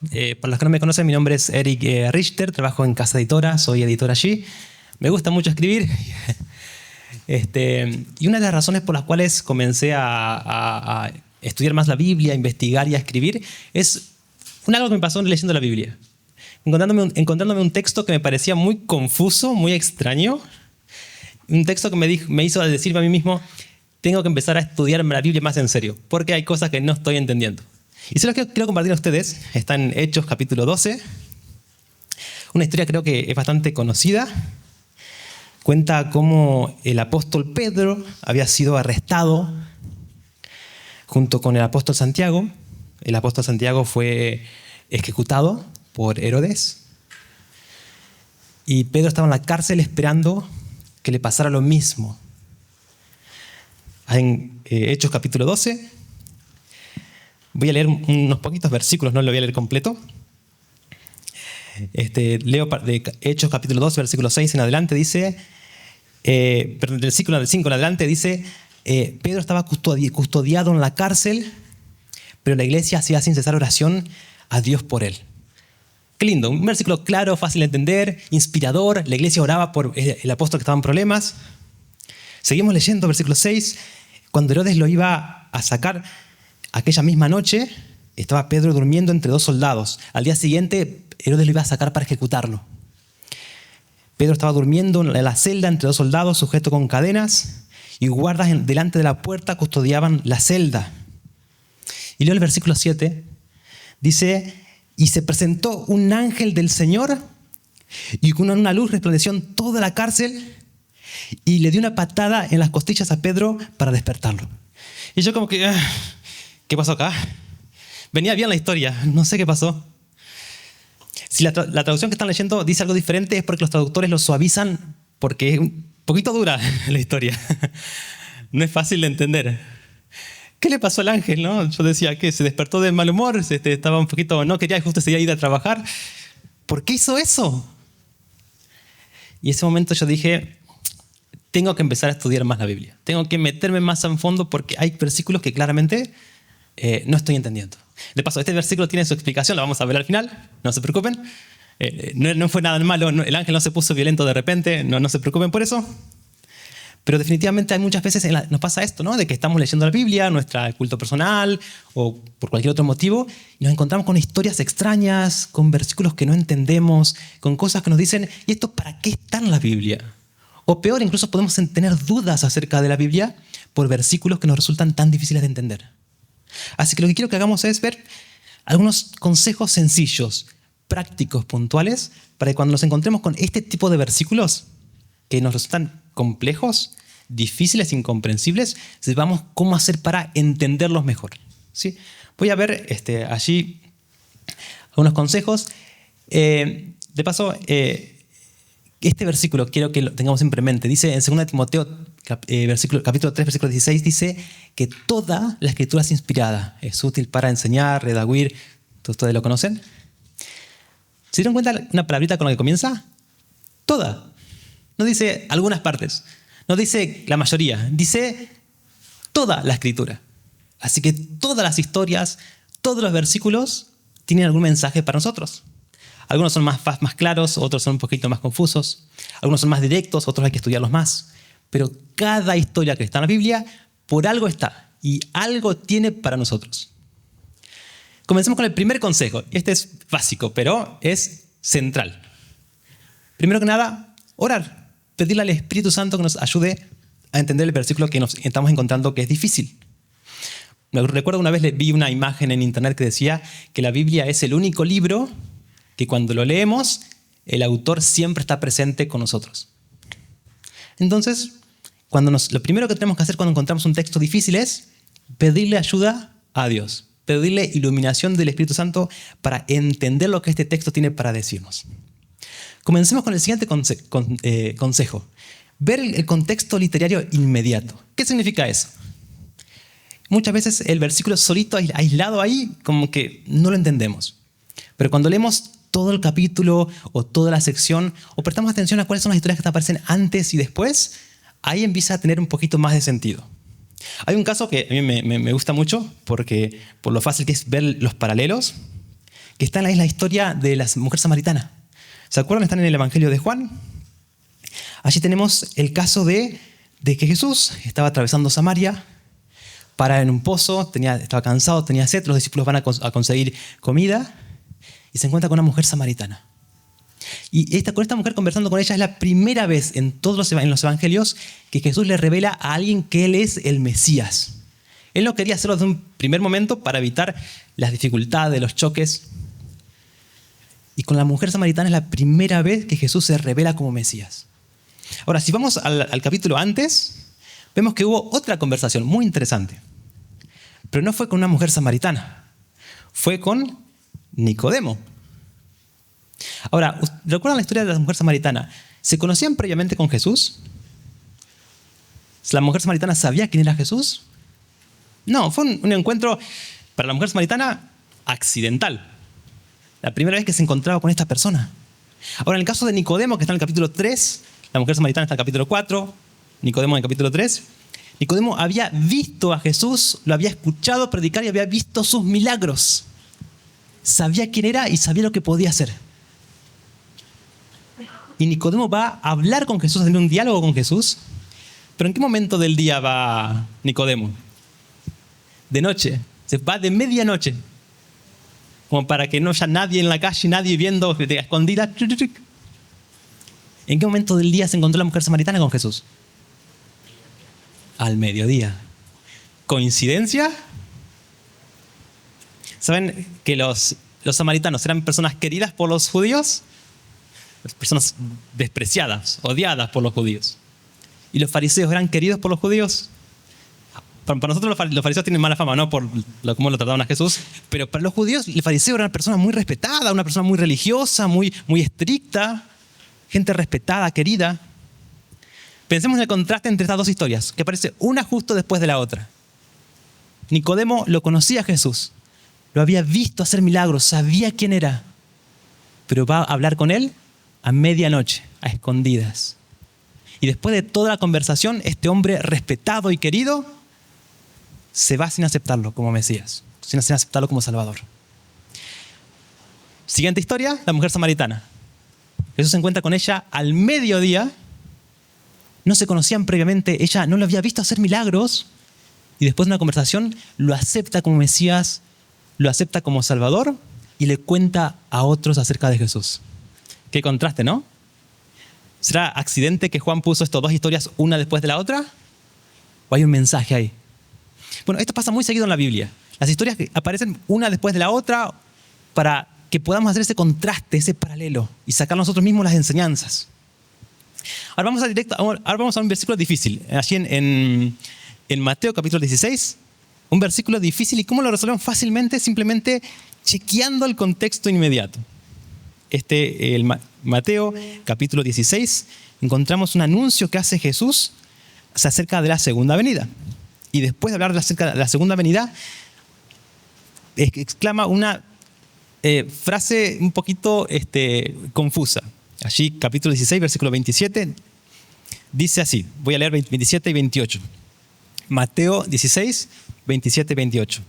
Para los que no me conocen, mi nombre es Eric Richter, trabajo en Casa Editora, soy editor allí. Me gusta mucho escribir. Y una de las razones por las cuales comencé a estudiar más la Biblia, a investigar y a escribir, es algo que me pasó leyendo la Biblia. Encontrándome un texto que me parecía muy confuso, muy extraño. Un texto que me hizo decirme a mí mismo, tengo que empezar a estudiar la Biblia más en serio, porque hay cosas que no estoy entendiendo. Y se lo quiero compartir a ustedes. Está en Hechos capítulo 12. Una historia creo que es bastante conocida. Cuenta cómo el apóstol Pedro había sido arrestado junto con el apóstol Santiago. El apóstol Santiago fue ejecutado por Herodes. Y Pedro estaba en la cárcel esperando que le pasara lo mismo. En Hechos capítulo 12, voy a leer unos poquitos versículos, no lo voy a leer completo. Leo de Hechos capítulo 12, versículo 6 en adelante, dice, del versículo 5 en adelante dice, Pedro estaba custodiado en la cárcel, pero la iglesia hacía sin cesar oración a Dios por él. Qué lindo, un versículo claro, fácil de entender, inspirador. La iglesia oraba por el apóstol que estaba en problemas. Seguimos leyendo, versículo 6. Cuando Herodes lo iba a sacar aquella misma noche, estaba Pedro durmiendo entre dos soldados. Al día siguiente, Herodes lo iba a sacar para ejecutarlo. Pedro estaba durmiendo en la celda entre dos soldados, sujeto con cadenas, y guardas delante de la puerta custodiaban la celda. Y leo el versículo 7. Dice, y se presentó un ángel del Señor, y con una luz resplandeció en toda la cárcel, y le dio una patada en las costillas a Pedro para despertarlo. Y yo como que, ¿qué pasó acá? Venía bien la historia, no sé qué pasó. Si la traducción que están leyendo dice algo diferente, es porque los traductores lo suavizan, porque es un poquito dura la historia. No es fácil de entender. ¿Qué le pasó al ángel, no? Yo decía que se despertó de mal humor, estaba un poquito, no quería justo ese día ir a trabajar. ¿Por qué hizo eso? Y en ese momento yo dije, tengo que empezar a estudiar más la Biblia. Tengo que meterme más en fondo porque hay versículos que claramente no estoy entendiendo. De paso, este versículo tiene su explicación, la vamos a ver al final, no se preocupen. No fue nada malo, el ángel no se puso violento de repente, no se preocupen por eso. Pero definitivamente hay muchas veces nos pasa esto, ¿no? De que estamos leyendo la Biblia, nuestro culto personal o por cualquier otro motivo, y nos encontramos con historias extrañas, con versículos que no entendemos, con cosas que nos dicen, ¿y esto para qué está en la Biblia? O peor, incluso podemos tener dudas acerca de la Biblia por versículos que nos resultan tan difíciles de entender. Así que lo que quiero que hagamos es ver algunos consejos sencillos, prácticos, puntuales, para que cuando nos encontremos con este tipo de versículos que nos resultan complejos, difíciles, incomprensibles, sepamos cómo hacer para entenderlos mejor. ¿Sí? Voy a ver allí algunos consejos. De paso, este versículo quiero que lo tengamos siempre en mente. Dice en 2 Timoteo, capítulo 3, versículo 16, dice que toda la escritura es inspirada, es útil para enseñar, redaguir. ¿Ustedes lo conocen? ¿Se dieron cuenta una palabrita con la que comienza? Toda. No dice algunas partes, no dice la mayoría, dice toda la escritura. Así que todas las historias, todos los versículos tienen algún mensaje para nosotros. Algunos son más claros, otros son un poquito más confusos. Algunos son más directos, otros hay que estudiarlos más. Pero cada historia que está en la Biblia, por algo está y algo tiene para nosotros. Comencemos con el primer consejo. Este es básico, pero es central. Primero que nada, orar. Pedirle al Espíritu Santo que nos ayude a entender el versículo que nos estamos encontrando que es difícil. Recuerdo una vez vi una imagen en internet que decía que la Biblia es el único libro que cuando lo leemos, el autor siempre está presente con nosotros. Entonces, lo primero que tenemos que hacer cuando encontramos un texto difícil es pedirle ayuda a Dios, pedirle iluminación del Espíritu Santo para entender lo que este texto tiene para decirnos. Comencemos con el siguiente consejo. Ver el contexto literario inmediato. ¿Qué significa eso? Muchas veces el versículo solito, aislado ahí, como que no lo entendemos. Pero cuando leemos todo el capítulo o toda la sección, o prestamos atención a cuáles son las historias que te aparecen antes y después, ahí empieza a tener un poquito más de sentido. Hay un caso que a mí me gusta mucho, porque por lo fácil que es ver los paralelos, que es la historia de la mujer samaritana. ¿Se acuerdan? Están en el Evangelio de Juan. Allí tenemos el caso de que Jesús estaba atravesando Samaria, para en un pozo, estaba cansado, tenía sed, los discípulos van a conseguir comida y se encuentra con una mujer samaritana. Y con esta mujer, conversando con ella, es la primera vez en todos en los evangelios que Jesús le revela a alguien que Él es el Mesías. Él no quería hacerlo desde un primer momento para evitar las dificultades, los choques. Y con la mujer samaritana es la primera vez que Jesús se revela como Mesías. Ahora, si vamos al capítulo antes, vemos que hubo otra conversación muy interesante. Pero no fue con una mujer samaritana, fue con Nicodemo. Ahora, ¿recuerdan la historia de la mujer samaritana? ¿Se conocían previamente con Jesús? ¿La mujer samaritana sabía quién era Jesús? No, fue un encuentro para la mujer samaritana accidental. La primera vez que se encontraba con esta persona. Ahora, en el caso de Nicodemo, que está en el capítulo 3, la mujer samaritana está en el capítulo 4, Nicodemo en el capítulo 3, Nicodemo había visto a Jesús, lo había escuchado predicar y había visto sus milagros. Sabía quién era y sabía lo que podía hacer. Y Nicodemo va a hablar con Jesús, a tener un diálogo con Jesús. ¿Pero en qué momento del día va Nicodemo? De noche. Se va de medianoche. Como para que no haya nadie en la calle, nadie viendo de escondida. ¿En qué momento del día se encontró la mujer samaritana con Jesús? Al mediodía. ¿Coincidencia? ¿Saben que los samaritanos eran personas queridas por los judíos? Personas despreciadas, odiadas por los judíos. ¿Y los fariseos eran queridos por los judíos? Para nosotros los fariseos tienen mala fama, no por cómo lo trataban a Jesús, pero para los judíos el fariseo era una persona muy respetada, una persona muy religiosa, muy estricta, gente respetada, querida. Pensemos en el contraste entre estas dos historias, que aparece una justo después de la otra. Nicodemo lo conocía a Jesús, lo había visto hacer milagros, sabía quién era, pero va a hablar con él a medianoche, a escondidas. Y después de toda la conversación, este hombre respetado y querido se va sin aceptarlo como Mesías, sin aceptarlo como Salvador. Siguiente historia, la mujer samaritana. Jesús se encuentra con ella al mediodía. No se conocían previamente, ella no lo había visto hacer milagros y después de una conversación lo acepta como Mesías, lo acepta como Salvador y le cuenta a otros acerca de Jesús. Qué contraste, ¿no? ¿Será accidente que Juan puso estas dos historias una después de la otra? ¿O hay un mensaje ahí? Bueno, esto pasa muy seguido en la Biblia. Las historias que aparecen una después de la otra para que podamos hacer ese contraste, ese paralelo y sacar nosotros mismos las enseñanzas. Ahora vamos a un versículo difícil. Allí en Mateo capítulo 16, un versículo difícil. ¿Y cómo lo resolvemos fácilmente? Simplemente chequeando el contexto inmediato. Mateo capítulo 16, encontramos un anuncio que hace Jesús acerca de la segunda venida. Y después de hablar acerca de la segunda venida, exclama una frase un poquito confusa. Allí, capítulo 16, versículo 27, dice así. Voy a leer 27 y 28. Mateo 16, 27 y 28.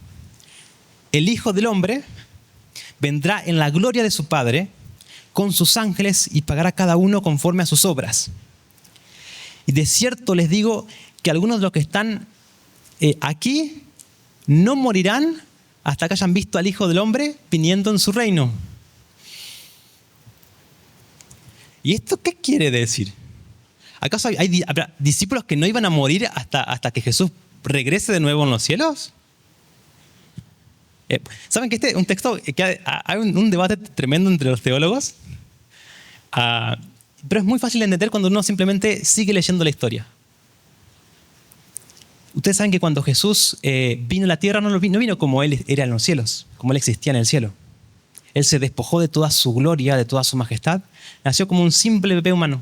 El Hijo del Hombre vendrá en la gloria de su Padre con sus ángeles y pagará a cada uno conforme a sus obras. Y de cierto les digo que algunos de los que están aquí no morirán hasta que hayan visto al Hijo del Hombre viniendo en su reino. ¿Y esto qué quiere decir? ¿Acaso habrá discípulos que no iban a morir hasta que Jesús regrese de nuevo en los cielos? ¿Saben que este es un texto que hay un debate tremendo entre los teólogos? Pero es muy fácil de entender cuando uno simplemente sigue leyendo la historia. Ustedes saben que cuando Jesús vino a la tierra no vino como Él era en los cielos, como Él existía en el cielo. Él se despojó de toda su gloria, de toda su majestad. Nació como un simple bebé humano.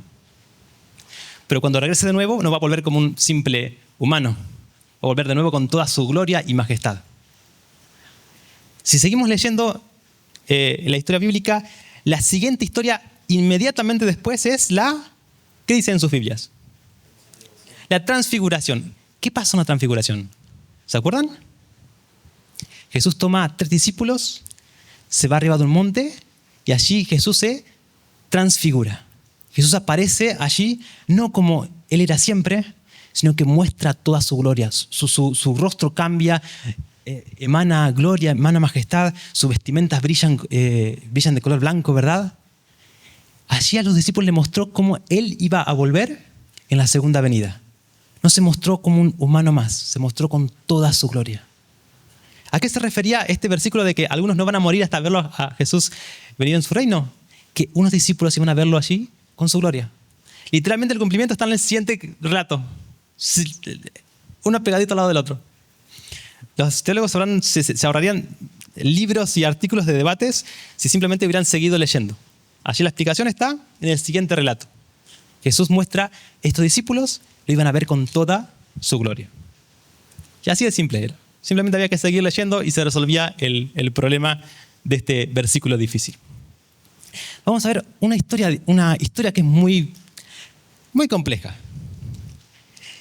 Pero cuando regrese de nuevo no va a volver como un simple humano. Va a volver de nuevo con toda su gloria y majestad. Si seguimos leyendo la historia bíblica, la siguiente historia inmediatamente después es ¿qué dicen sus Biblias? La transfiguración. ¿Qué pasa en la transfiguración? ¿Se acuerdan? Jesús toma a 3 discípulos, se va arriba de un monte y allí Jesús se transfigura. Jesús aparece allí no como Él era siempre, sino que muestra toda su gloria. Su rostro cambia, emana gloria, emana majestad, sus vestimentas brillan de color blanco, ¿verdad? Allí a los discípulos le mostró cómo Él iba a volver en la segunda venida. No se mostró como un humano más, se mostró con toda su gloria. ¿A qué se refería este versículo de que algunos no van a morir hasta verlo a Jesús venido en su reino? Que unos discípulos iban a verlo allí con su gloria. Literalmente el cumplimiento está en el siguiente relato. Uno pegadito al lado del otro. Los teólogos se ahorrarían libros y artículos de debates si simplemente hubieran seguido leyendo. Allí la explicación está en el siguiente relato. Jesús muestra, estos discípulos lo iban a ver con toda su gloria. Y así de simple era. Simplemente había que seguir leyendo y se resolvía el problema de este versículo difícil. Vamos a ver una historia que es muy, muy compleja.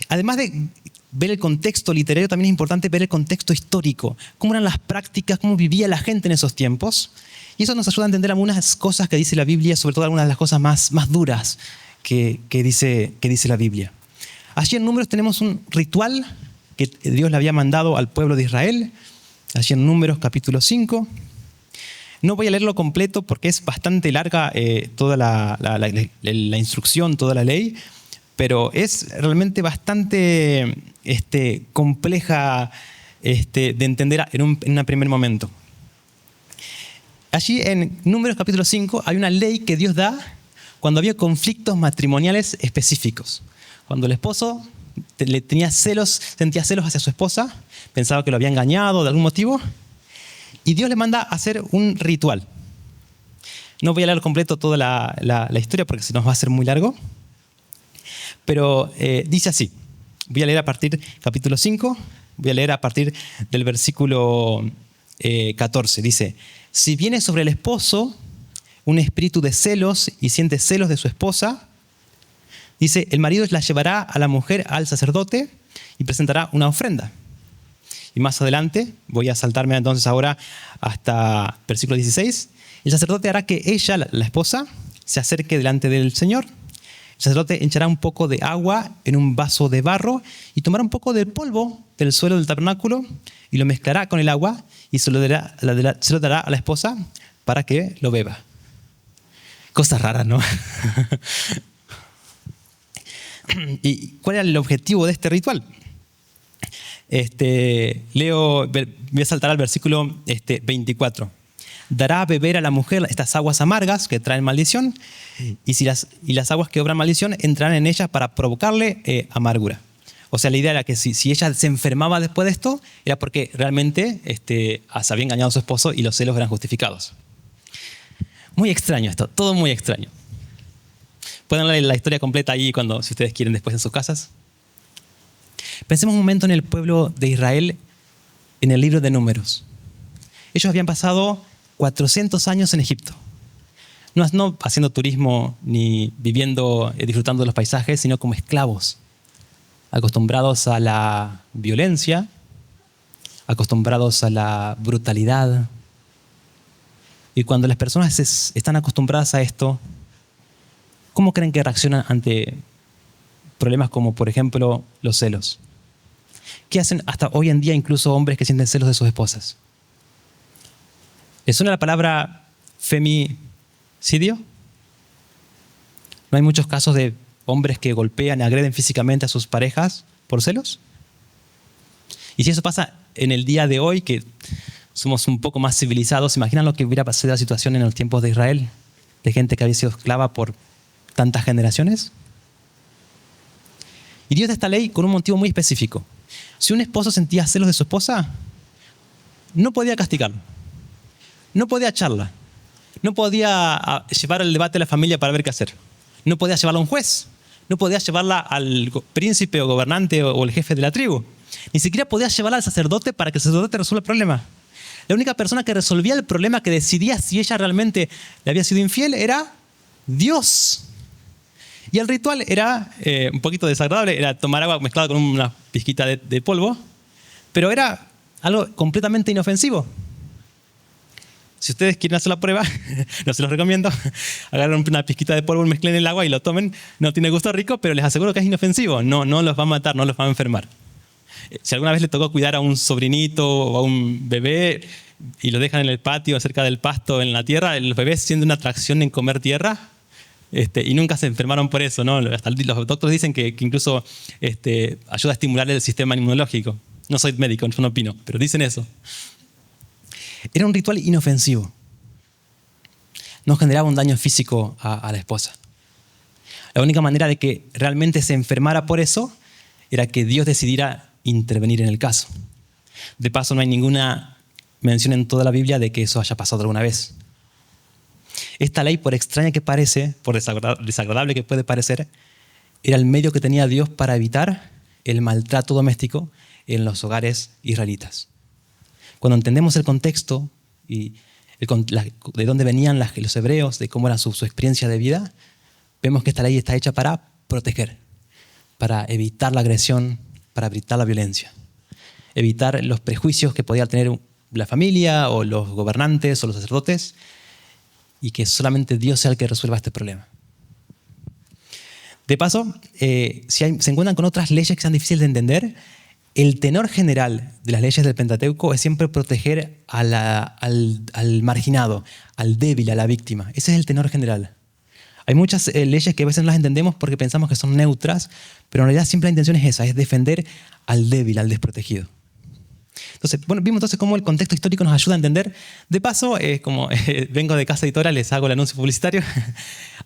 Además de ver el contexto literario, también es importante ver el contexto histórico. Cómo eran las prácticas, cómo vivía la gente en esos tiempos. Y eso nos ayuda a entender algunas cosas que dice la Biblia, sobre todo algunas de las cosas más duras que dice la Biblia. Allí en Números tenemos un ritual que Dios le había mandado al pueblo de Israel. Allí en Números capítulo 5. No voy a leerlo completo porque es bastante larga toda la instrucción, toda la ley, pero es realmente bastante compleja de entender en un primer momento. Allí en Números capítulo 5 hay una ley que Dios da cuando había conflictos matrimoniales específicos. Cuando el esposo sentía celos hacia su esposa, pensaba que lo había engañado de algún motivo, y Dios le manda a hacer un ritual. No voy a leer completo toda la historia porque se nos va a hacer muy largo, pero dice así. Voy a leer a partir capítulo 5, voy a leer a partir del versículo 14. Dice: si viene sobre el esposo un espíritu de celos y siente celos de su esposa, dice, el marido la llevará a la mujer al sacerdote y presentará una ofrenda. Y más adelante, voy a saltarme entonces ahora hasta versículo 16. El sacerdote hará que ella, la esposa, se acerque delante del Señor. El sacerdote echará un poco de agua en un vaso de barro y tomará un poco del polvo del suelo del tabernáculo y lo mezclará con el agua y se lo dará a la esposa para que lo beba. Cosas raras, ¿no? ¿Y cuál era el objetivo de este ritual? Voy a saltar al versículo 24. Dará a beber a la mujer estas aguas amargas que traen maldición, y las aguas que obran maldición entrarán en ella para provocarle amargura. O sea, la idea era que si ella se enfermaba después de esto, era porque realmente se había engañado a su esposo y los celos eran justificados. Muy extraño esto, todo muy extraño. Pueden leer la historia completa ahí si ustedes quieren después en sus casas. Pensemos un momento en el pueblo de Israel en el libro de Números. Ellos habían pasado 400 años en Egipto. No haciendo turismo ni viviendo, disfrutando de los paisajes, sino como esclavos, acostumbrados a la violencia, acostumbrados a la brutalidad. Y cuando las personas están acostumbradas a esto, ¿cómo creen que reaccionan ante problemas como, por ejemplo, los celos? ¿Qué hacen hasta hoy en día incluso hombres que sienten celos de sus esposas? ¿Les suena la palabra femicidio? ¿No hay muchos casos de hombres que golpean y agreden físicamente a sus parejas por celos? Y si eso pasa en el día de hoy, que somos un poco más civilizados, ¿imaginan lo que hubiera pasado la situación en los tiempos de Israel? De gente que había sido esclava por tantas generaciones. Y Dios da esta ley con un motivo muy específico. Si un esposo sentía celos de su esposa, no podía castigarlo, no podía echarla, no podía llevar el debate a la familia para ver qué hacer, no podía llevarla a un juez, no podía llevarla al príncipe o gobernante o el jefe de la tribu, ni siquiera podía llevarla al sacerdote para que el sacerdote resuelva el problema. La única persona que resolvía el problema, que decidía si ella realmente le había sido infiel, era Dios. Y el ritual era un poquito desagradable, era tomar agua mezclada con una pizquita de polvo, pero era algo completamente inofensivo. Si ustedes quieren hacer la prueba, no se los recomiendo, agarren una pizquita de polvo, mezclen en el agua y lo tomen. No tiene gusto rico, pero les aseguro que es inofensivo. No los va a matar, no los va a enfermar. Si alguna vez le tocó cuidar a un sobrinito o a un bebé y lo dejan en el patio, cerca del pasto, en la tierra, los bebés sienten una atracción en comer tierra y nunca se enfermaron por eso, ¿no? Hasta los doctores dicen que incluso ayuda a estimular el sistema inmunológico. No soy médico, no opino, pero dicen eso. Era un ritual inofensivo. No generaba un daño físico a la esposa. La única manera de que realmente se enfermara por eso era que Dios decidiera intervenir en el caso. De paso, no hay ninguna mención en toda la Biblia de que eso haya pasado alguna vez. Esta ley, por extraña que parece, por desagradable que puede parecer, era el medio que tenía Dios para evitar el maltrato doméstico en los hogares israelitas. Cuando entendemos el contexto y de dónde venían los hebreos, de cómo era su experiencia de vida, vemos que esta ley está hecha para proteger, para evitar la agresión, para evitar la violencia, evitar los prejuicios que podía tener la familia o los gobernantes o los sacerdotes y que solamente Dios sea el que resuelva este problema. De paso, si se encuentran con otras leyes que sean difíciles de entender, el tenor general de las leyes del Pentateuco es siempre proteger al marginado, al débil, a la víctima. Ese es el tenor general. Hay muchas leyes que a veces no las entendemos porque pensamos que son neutras, pero en realidad siempre la intención es esa, es defender al débil, al desprotegido. Entonces, vimos entonces cómo el contexto histórico nos ayuda a entender. De paso, como vengo de Casa Editora, les hago el anuncio publicitario.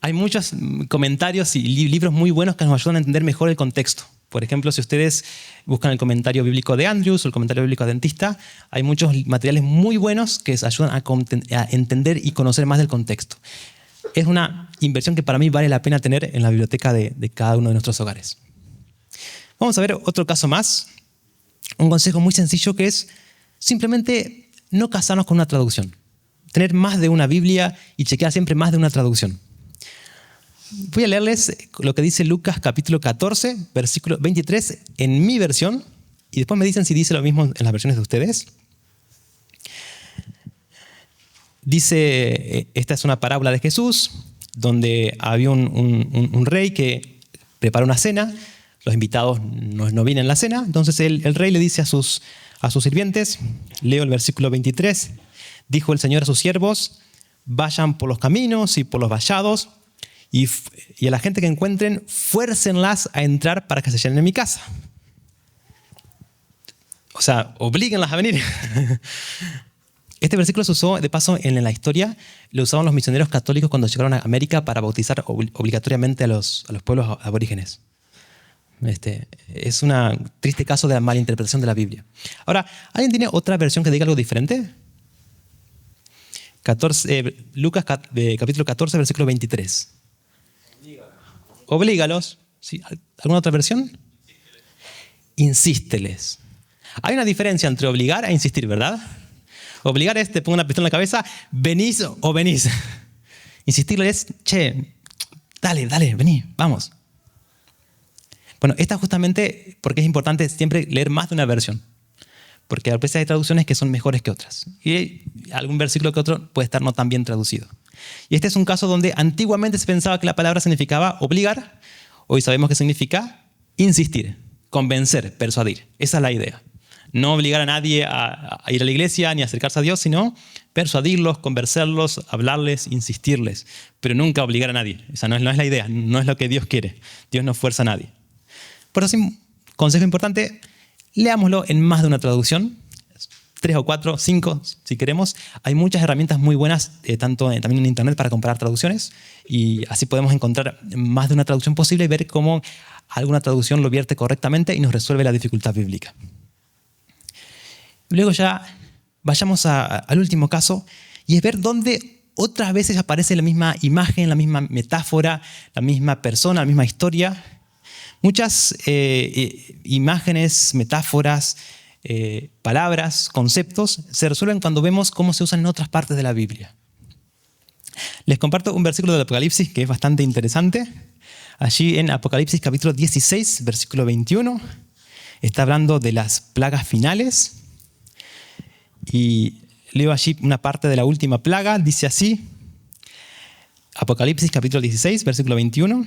Hay muchos comentarios y libros muy buenos que nos ayudan a entender mejor el contexto. Por ejemplo, si ustedes buscan el comentario bíblico de Andrews o el comentario bíblico de Adventista, hay muchos materiales muy buenos que ayudan a entender y conocer más del contexto. Es una inversión que para mí vale la pena tener en la biblioteca de cada uno de nuestros hogares. Vamos a ver otro caso más. Un consejo muy sencillo que es simplemente no casarnos con una traducción. Tener más de una Biblia y chequear siempre más de una traducción. Voy a leerles lo que dice Lucas capítulo 14, versículo 23 en mi versión y después me dicen si dice lo mismo en las versiones de ustedes. Dice, esta es una parábola de Jesús donde había un rey que prepara una cena. Los invitados no vienen a la cena. Entonces el rey le dice a sus sirvientes, leo el versículo 23, dijo el Señor a sus siervos, vayan por los caminos y por los vallados y a la gente que encuentren, fuércenlas a entrar para que se llenen en mi casa. O sea, oblíguenlas a venir. Este versículo se usó, de paso, en la historia, lo usaban los misioneros católicos cuando llegaron a América para bautizar obligatoriamente a los pueblos aborígenes. Es un triste caso de la malinterpretación de la Biblia. Ahora, ¿alguien tiene otra versión que diga algo diferente? Lucas capítulo 14, versículo 23. Oblígalos. ¿Sí? ¿Alguna otra versión? Insísteles. Hay una diferencia entre obligar e insistir, ¿verdad? Obligar es, te pongo una pistola en la cabeza, venís o venís. Insistirle es, che, dale, vení, vamos. Bueno, esta justamente porque es importante siempre leer más de una versión. Porque a veces hay traducciones que son mejores que otras. Y algún versículo que otro puede estar no tan bien traducido. Y este es un caso donde antiguamente se pensaba que la palabra significaba obligar. Hoy sabemos que significa insistir, convencer, persuadir. Esa es la idea. No obligar a nadie a ir a la iglesia ni a acercarse a Dios, sino persuadirlos, convencerlos, hablarles, insistirles. Pero nunca obligar a nadie. Esa no es la idea, no es lo que Dios quiere. Dios no fuerza a nadie. Por eso, consejo importante, leámoslo en más de una traducción, 3 o 4, 5 si queremos. Hay muchas herramientas muy buenas, también en internet para comparar traducciones y así podemos encontrar más de una traducción posible y ver cómo alguna traducción lo vierte correctamente y nos resuelve la dificultad bíblica. Luego ya vayamos al último caso y es ver dónde otras veces aparece la misma imagen, la misma metáfora, la misma persona, la misma historia. Muchas imágenes, metáforas, palabras, conceptos se resuelven cuando vemos cómo se usan en otras partes de la Biblia. Les comparto un versículo del Apocalipsis que es bastante interesante. Allí en Apocalipsis capítulo 16, versículo 21, está hablando de las plagas finales. Y leo allí una parte de la última plaga, dice así, Apocalipsis capítulo 16, versículo 21.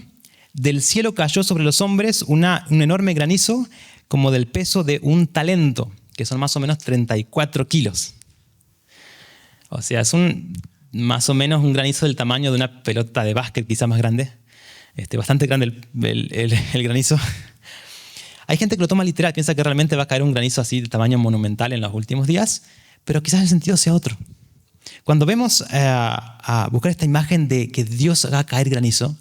Del cielo cayó sobre los hombres un enorme granizo como del peso de un talento, que son más o menos 34 kilos. O sea, es más o menos un granizo del tamaño de una pelota de básquet, quizás más grande. Bastante grande el granizo. Hay gente que lo toma literal, piensa que realmente va a caer un granizo así de tamaño monumental en los últimos días, pero quizás el sentido sea otro. Cuando vemos a buscar esta imagen de que Dios haga caer granizo,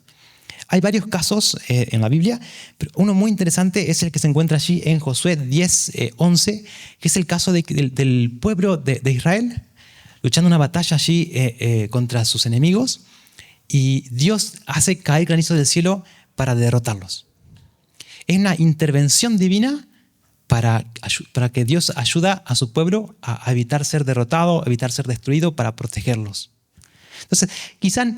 hay varios casos en la Biblia, pero uno muy interesante es el que se encuentra allí en Josué 10, 11, que es el caso del pueblo de Israel, luchando una batalla allí contra sus enemigos, y Dios hace caer granizo del cielo para derrotarlos. Es una intervención divina para que Dios ayuda a su pueblo a evitar ser derrotado, a evitar ser destruido, para protegerlos. Entonces, quizás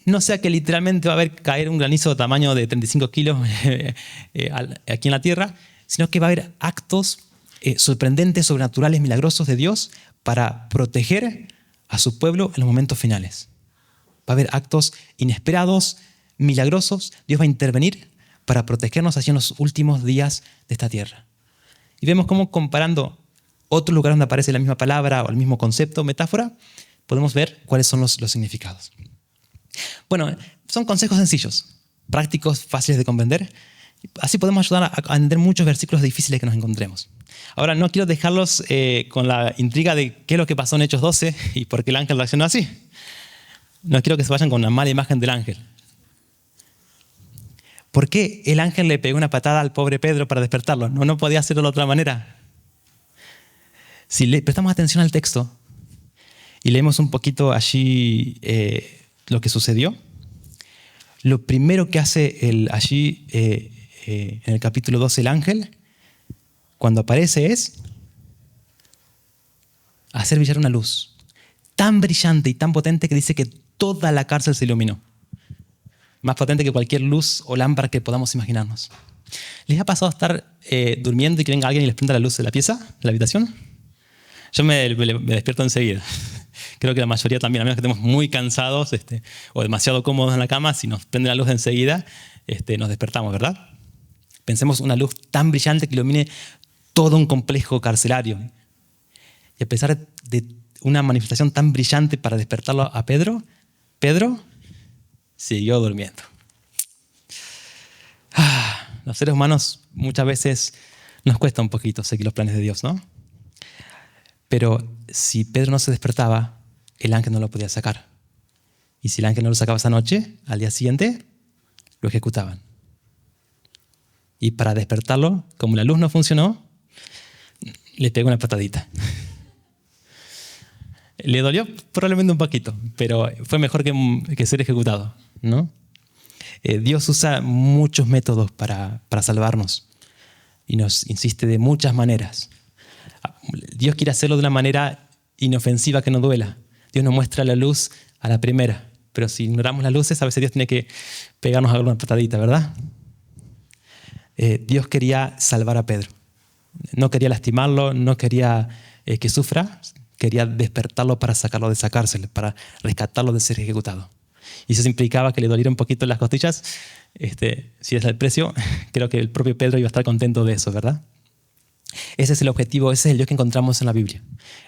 no sea que literalmente va a haber caer un granizo de tamaño de 35 kilos aquí en la tierra, sino que va a haber actos sorprendentes, sobrenaturales, milagrosos de Dios para proteger a su pueblo en los momentos finales. Va a haber actos inesperados, milagrosos. Dios va a intervenir para protegernos así en los últimos días de esta tierra. Y vemos cómo, comparando otros lugares donde aparece la misma palabra o el mismo concepto, metáfora, podemos ver cuáles son los significados. Bueno, son consejos sencillos, prácticos, fáciles de comprender. Así podemos ayudar a entender muchos versículos difíciles que nos encontremos. Ahora, no quiero dejarlos con la intriga de qué es lo que pasó en Hechos 12 y por qué el ángel reaccionó así. No quiero que se vayan con una mala imagen del ángel. ¿Por qué el ángel le pegó una patada al pobre Pedro para despertarlo? No podía hacerlo de otra manera. Si le prestamos atención al texto y leemos un poquito allí lo que sucedió, lo primero que hace allí en el capítulo 12 el ángel, cuando aparece, es hacer brillar una luz tan brillante y tan potente que dice que toda la cárcel se iluminó. Más potente que cualquier luz o lámpara que podamos imaginarnos. ¿Les ha pasado estar durmiendo y que venga alguien y les prenda la luz de la pieza, de la habitación? Yo me despierto enseguida. Creo que la mayoría también, a menos que estemos muy cansados o demasiado cómodos en la cama, si nos prende la luz enseguida, nos despertamos, ¿verdad? Pensemos una luz tan brillante que ilumine todo un complejo carcelario. Y a pesar de una manifestación tan brillante para despertarlo a Pedro siguió durmiendo. Los seres humanos muchas veces nos cuesta un poquito seguir los planes de Dios, ¿no? Pero si Pedro no se despertaba, el ángel no lo podía sacar. Y si el ángel no lo sacaba esa noche, al día siguiente lo ejecutaban. Y para despertarlo, como la luz no funcionó, le pegó una patadita. Le dolió probablemente un poquito, pero fue mejor que ser ejecutado, ¿no? Dios usa muchos métodos para salvarnos y nos insiste de muchas maneras. Dios quiere hacerlo de una manera inofensiva que no duela. Dios nos muestra la luz a la primera, pero si ignoramos las luces, a veces Dios tiene que pegarnos alguna patadita, ¿verdad? Dios quería salvar a Pedro. No quería lastimarlo, no quería que sufra, quería despertarlo para sacarlo de esa cárcel, para rescatarlo de ser ejecutado. Y eso implicaba que le doliera un poquito las costillas. Si es el precio, creo que el propio Pedro iba a estar contento de eso, ¿verdad? Ese es el objetivo, ese es el Dios que encontramos en la Biblia.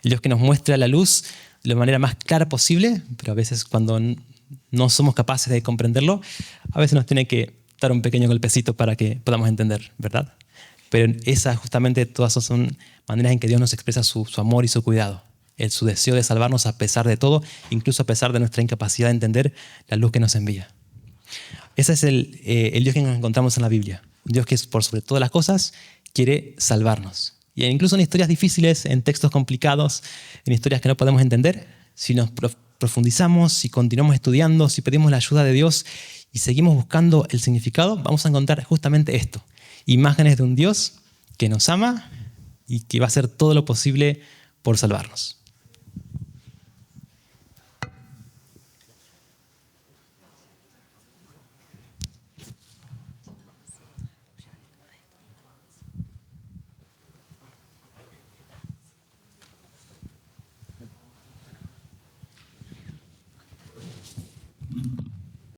El Dios que nos muestra la luz de la manera más clara posible, pero a veces cuando no somos capaces de comprenderlo, a veces nos tiene que dar un pequeño golpecito para que podamos entender, ¿verdad? Pero esas justamente todas son maneras en que Dios nos expresa su amor y su cuidado, su deseo de salvarnos a pesar de todo, incluso a pesar de nuestra incapacidad de entender la luz que nos envía. Ese es el Dios que nos encontramos en la Biblia. Un Dios que por sobre todas las cosas quiere salvarnos. Y incluso en historias difíciles, en textos complicados, en historias que no podemos entender, si nos profundizamos, si continuamos estudiando, si pedimos la ayuda de Dios y seguimos buscando el significado, vamos a encontrar justamente esto. Imágenes de un Dios que nos ama y que va a hacer todo lo posible por salvarnos.